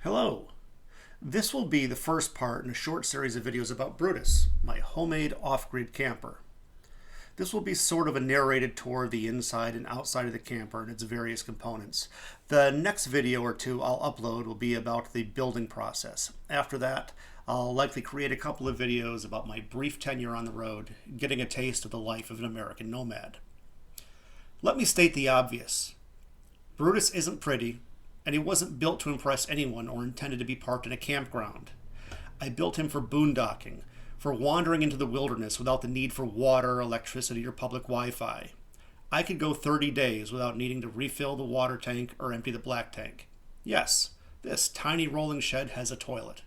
Hello. This will be the first part in a short series of videos about Brutus, my homemade off-grid camper. This will be sort of a narrated tour of the inside and outside of the camper and its various components. The next video or two I'll upload will be about the building process. After that, I'll likely create a couple of videos about my brief tenure on the road, getting a taste of the life of an American nomad. Let me state the obvious. Brutus isn't pretty, and he wasn't built to impress anyone or intended to be parked in a campground. I built him for boondocking, for wandering into the wilderness without the need for water, electricity, or public Wi-Fi. I could go 30 days without needing to refill the water tank or empty the black tank. Yes, this tiny rolling shed has a toilet.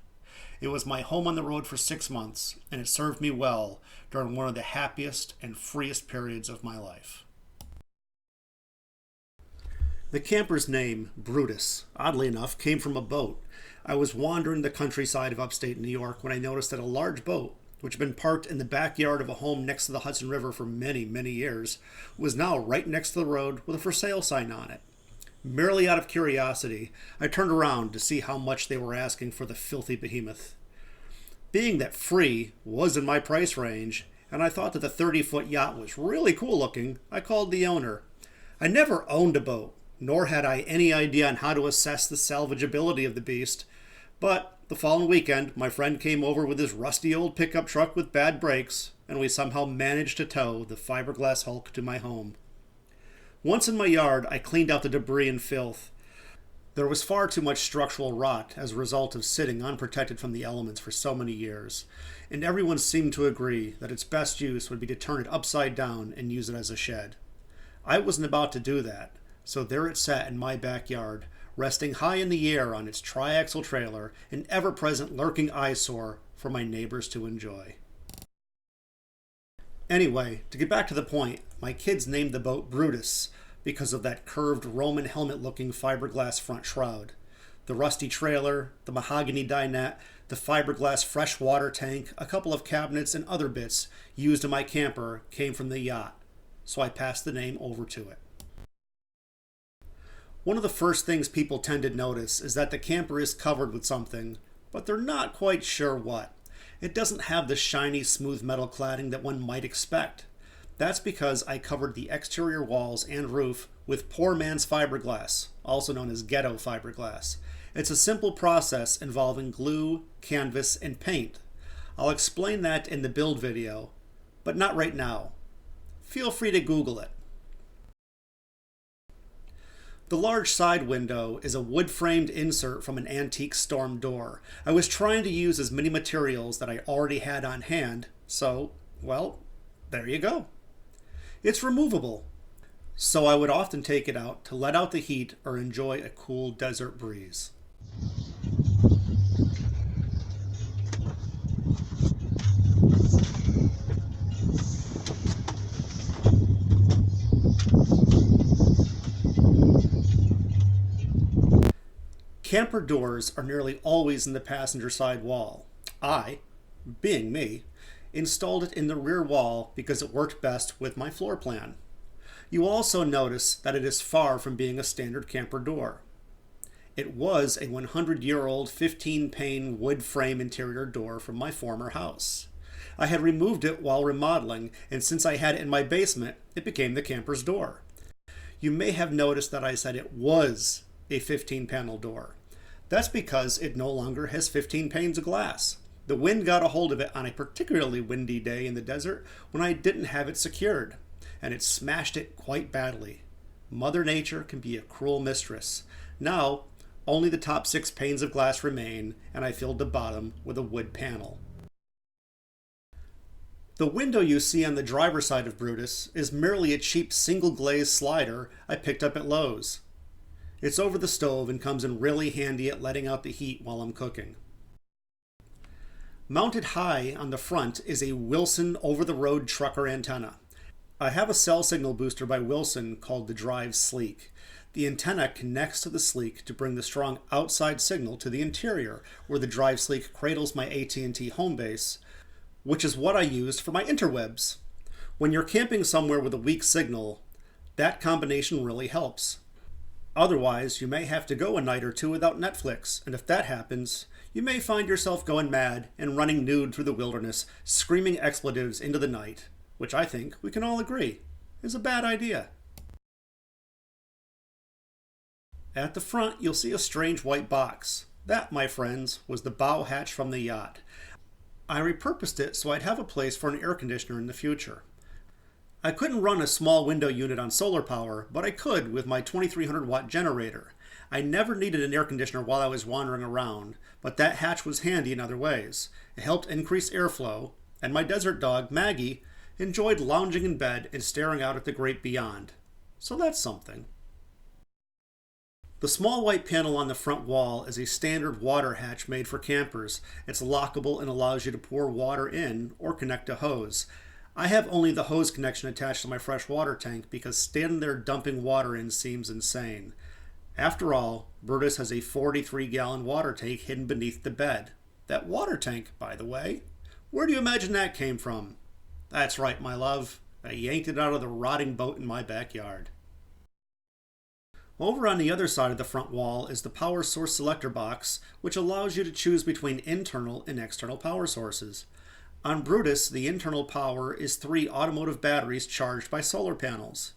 It was my home on the road for 6 months, and it served me well during one of the happiest and freest periods of my life. The camper's name, Brutus, oddly enough, came from a boat. I was wandering the countryside of upstate New York when I noticed that a large boat, which had been parked in the backyard of a home next to the Hudson River for many, many years, was now right next to the road with a for sale sign on it. Merely out of curiosity, I turned around to see how much they were asking for the filthy behemoth. Being that free was in my price range, and I thought that the 30-foot yacht was really cool looking, I called the owner. I never owned a boat, nor had I any idea on how to assess the salvageability of the beast. But the following weekend, my friend came over with his rusty old pickup truck with bad brakes, and we somehow managed to tow the fiberglass hulk to my home. Once in my yard, I cleaned out the debris and filth. There was far too much structural rot as a result of sitting unprotected from the elements for so many years, and everyone seemed to agree that its best use would be to turn it upside down and use it as a shed. I wasn't about to do that. So there it sat in my backyard, resting high in the air on its triaxle trailer, an ever-present lurking eyesore for my neighbors to enjoy. Anyway, to get back to the point, my kids named the boat Brutus because of that curved Roman helmet-looking fiberglass front shroud. The rusty trailer, the mahogany dinette, the fiberglass freshwater tank, a couple of cabinets, and other bits used in my camper came from the yacht, so I passed the name over to it. One of the first things people tend to notice is that the camper is covered with something, but they're not quite sure what. It doesn't have the shiny, smooth metal cladding that one might expect. That's because I covered the exterior walls and roof with poor man's fiberglass, also known as ghetto fiberglass. It's a simple process involving glue, canvas, and paint. I'll explain that in the build video, but not right now. Feel free to Google it. The large side window is a wood-framed insert from an antique storm door. I was trying to use as many materials that I already had on hand, so, well, there you go. It's removable, so I would often take it out to let out the heat or enjoy a cool desert breeze. Camper doors are nearly always in the passenger side wall. I, being me, installed it in the rear wall because it worked best with my floor plan. You also notice that it is far from being a standard camper door. It was a 100-year-old 15-pane wood frame interior door from my former house. I had removed it while remodeling, and since I had it in my basement, it became the camper's door. You may have noticed that I said it was a 15-panel door. That's because it no longer has 15 panes of glass. The wind got a hold of it on a particularly windy day in the desert when I didn't have it secured, and it smashed it quite badly. Mother Nature can be a cruel mistress. Now, only the top 6 panes of glass remain, and I filled the bottom with a wood panel. The window you see on the driver's side of Brutus is merely a cheap single glazed slider I picked up at Lowe's. It's over the stove and comes in really handy at letting out the heat while I'm cooking. Mounted high on the front is a Wilson over-the-road trucker antenna. I have a cell signal booster by Wilson called the Drive Sleek. The antenna connects to the Sleek to bring the strong outside signal to the interior, where the Drive Sleek cradles my AT&T home base, which is what I used for my interwebs. When you're camping somewhere with a weak signal, that combination really helps. Otherwise, you may have to go a night or two without Netflix, and if that happens, you may find yourself going mad and running nude through the wilderness, screaming expletives into the night, which I think we can all agree is a bad idea. At the front, you'll see a strange white box. That, my friends, was the bow hatch from the yacht. I repurposed it so I'd have a place for an air conditioner in the future. I couldn't run a small window unit on solar power, but I could with my 2300 watt generator. I never needed an air conditioner while I was wandering around, but that hatch was handy in other ways. It helped increase airflow, and my desert dog, Maggie, enjoyed lounging in bed and staring out at the great beyond. So that's something. The small white panel on the front wall is a standard water hatch made for campers. It's lockable and allows you to pour water in or connect a hose. I have only the hose connection attached to my fresh water tank because standing there dumping water in seems insane. After all, Brutus has a 43-gallon water tank hidden beneath the bed. That water tank, by the way, where do you imagine that came from? That's right, my love. I yanked it out of the rotting boat in my backyard. Over on the other side of the front wall is the power source selector box, which allows you to choose between internal and external power sources. On Brutus, the internal power is 3 automotive batteries charged by solar panels.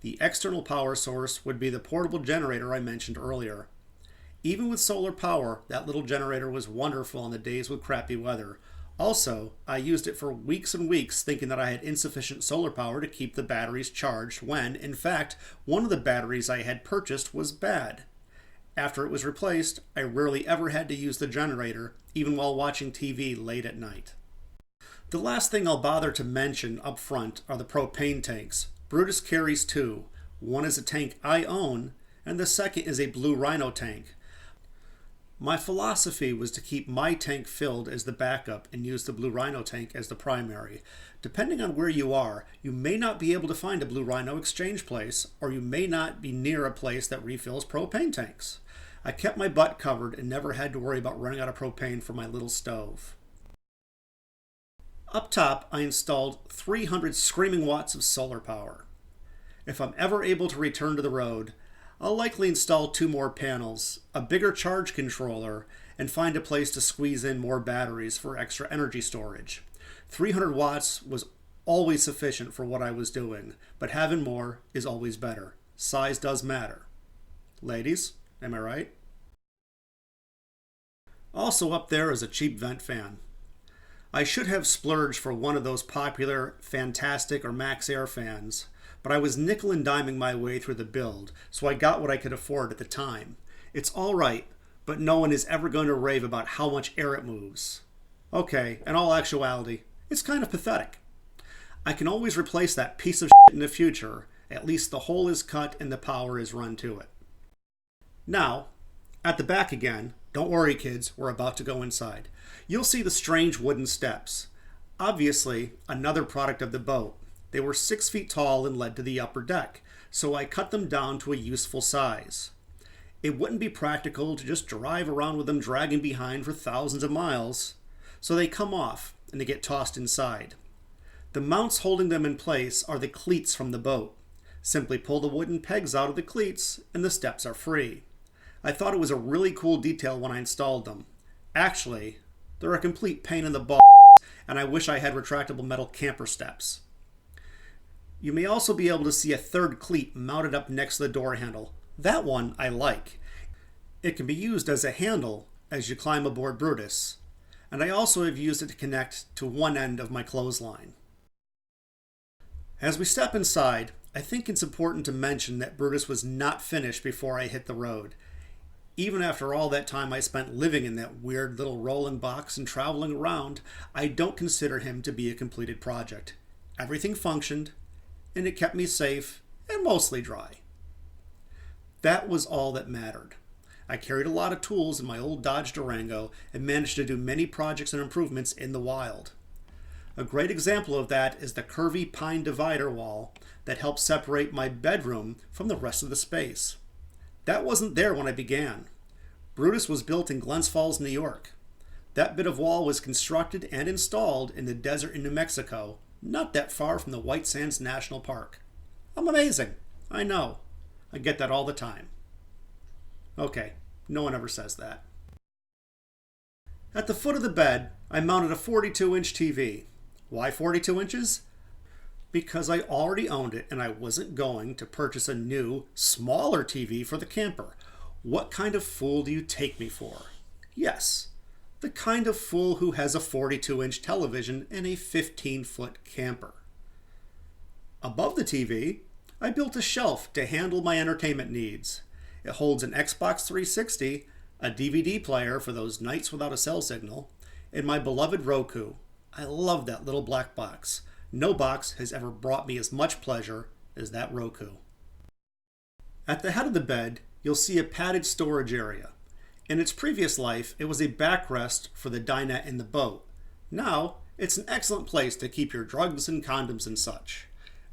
The external power source would be the portable generator I mentioned earlier. Even with solar power, that little generator was wonderful on the days with crappy weather. Also, I used it for weeks and weeks thinking that I had insufficient solar power to keep the batteries charged when, in fact, one of the batteries I had purchased was bad. After it was replaced, I rarely ever had to use the generator, even while watching TV late at night. The last thing I'll bother to mention up front are the propane tanks. Brutus carries 2. One is a tank I own, and the second is a Blue Rhino tank. My philosophy was to keep my tank filled as the backup and use the Blue Rhino tank as the primary. Depending on where you are, you may not be able to find a Blue Rhino exchange place, or you may not be near a place that refills propane tanks. I kept my butt covered and never had to worry about running out of propane for my little stove. Up top, I installed 300 screaming watts of solar power. If I'm ever able to return to the road, I'll likely install 2 more panels, a bigger charge controller, and find a place to squeeze in more batteries for extra energy storage. 300 watts was always sufficient for what I was doing, but having more is always better. Size does matter. Ladies, am I right? Also up there is a cheap vent fan. I should have splurged for one of those popular Fantastic or Max Air fans, but I was nickel and diming my way through the build, so I got what I could afford at the time. It's all right, but no one is ever going to rave about how much air it moves. Okay, in all actuality, it's kind of pathetic. I can always replace that piece of shit in the future. At least the hole is cut and the power is run to it. Now, at the back again, don't worry kids, we're about to go inside. You'll see the strange wooden steps. Obviously, another product of the boat. They were 6 feet tall and led to the upper deck, so I cut them down to a useful size. It wouldn't be practical to just drive around with them dragging behind for thousands of miles, so they come off and they get tossed inside. The mounts holding them in place are the cleats from the boat. Simply pull the wooden pegs out of the cleats and the steps are free. I thought it was a really cool detail when I installed them. Actually, they're a complete pain in the balls, and I wish I had retractable metal camper steps. You may also be able to see a third cleat mounted up next to the door handle. That one I like. It can be used as a handle as you climb aboard Brutus, and I also have used it to connect to one end of my clothesline. As we step inside, I think it's important to mention that Brutus was not finished before I hit the road. Even after all that time I spent living in that weird little rolling box and traveling around, I don't consider him to be a completed project. Everything functioned, and it kept me safe and mostly dry. That was all that mattered. I carried a lot of tools in my old Dodge Durango and managed to do many projects and improvements in the wild. A great example of that is the curvy pine divider wall that helps separate my bedroom from the rest of the space. That wasn't there when I began. Brutus was built in Glens Falls, New York. That bit of wall was constructed and installed in the desert in New Mexico, not that far from the White Sands National Park. I'm amazing. I know. I get that all the time. Okay, no one ever says that. At the foot of the bed, I mounted a 42-inch TV. Why 42 inches? Because I already owned it and I wasn't going to purchase a new, smaller TV for the camper. What kind of fool do you take me for? Yes, the kind of fool who has a 42-inch television in a 15-foot camper. Above the TV, I built a shelf to handle my entertainment needs. It holds an Xbox 360, a DVD player for those nights without a cell signal, and my beloved Roku. I love that little black box. No box has ever brought me as much pleasure as that Roku. At the head of the bed, you'll see a padded storage area. In its previous life, it was a backrest for the dinette in the boat. Now, it's an excellent place to keep your drugs and condoms and such.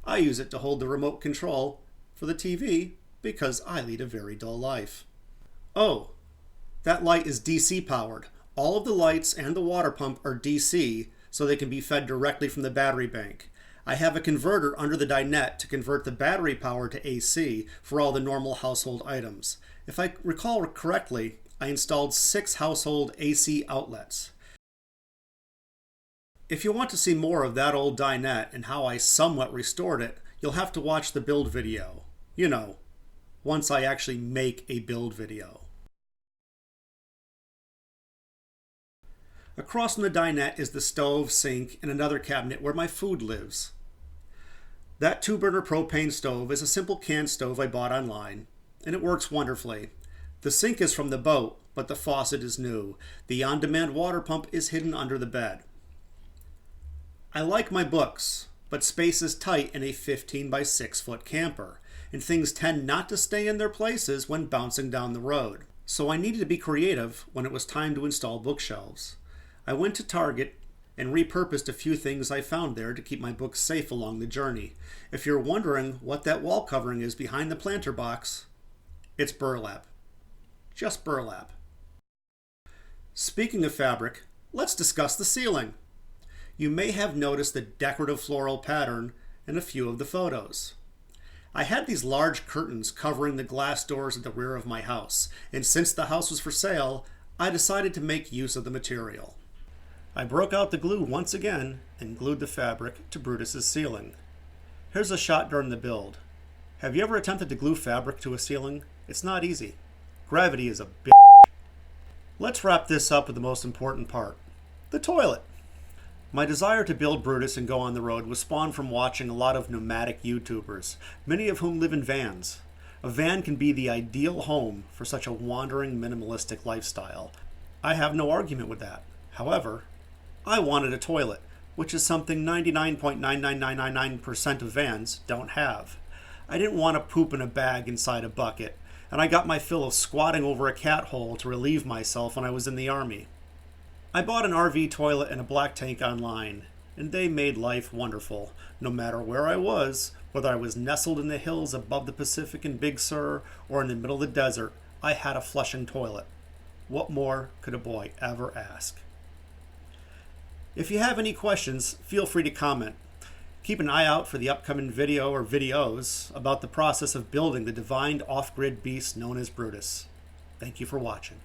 I use it to hold the remote control for the TV because I lead a very dull life. Oh, that light is DC powered. All of the lights and the water pump are DC, so they can be fed directly from the battery bank. I have a converter under the dinette to convert the battery power to AC for all the normal household items. If I recall correctly, I installed 6 household AC outlets. If you want to see more of that old dinette and how I somewhat restored it, you'll have to watch the build video. You know, once I actually make a build video. Across from the dinette is the stove, sink, and another cabinet where my food lives. That 2-burner propane stove is a simple can stove I bought online, and it works wonderfully. The sink is from the boat, but the faucet is new. The on-demand water pump is hidden under the bed. I like my books, but space is tight in a 15 by 6 foot camper, and things tend not to stay in their places when bouncing down the road. So I needed to be creative when it was time to install bookshelves. I went to Target and repurposed a few things I found there to keep my books safe along the journey. If you're wondering what that wall covering is behind the planter box, it's burlap. Just burlap. Speaking of fabric, let's discuss the ceiling. You may have noticed the decorative floral pattern in a few of the photos. I had these large curtains covering the glass doors at the rear of my house, and since the house was for sale, I decided to make use of the material. I broke out the glue once again and glued the fabric to Brutus's ceiling. Here's a shot during the build. Have you ever attempted to glue fabric to a ceiling? It's not easy. Gravity is a bitch. Let's wrap this up with the most important part, the toilet. My desire to build Brutus and go on the road was spawned from watching a lot of nomadic YouTubers, many of whom live in vans. A van can be the ideal home for such a wandering, minimalistic lifestyle. I have no argument with that. However, I wanted a toilet, which is something 99.99999% of vans don't have. I didn't want to poop in a bag inside a bucket, and I got my fill of squatting over a cat hole to relieve myself when I was in the army. I bought an RV toilet and a black tank online, and they made life wonderful. No matter where I was, whether I was nestled in the hills above the Pacific in Big Sur or in the middle of the desert, I had a flushing toilet. What more could a boy ever ask? If you have any questions, feel free to comment. Keep an eye out for the upcoming video or videos about the process of building the divine off-grid beast known as Brutus. Thank you for watching.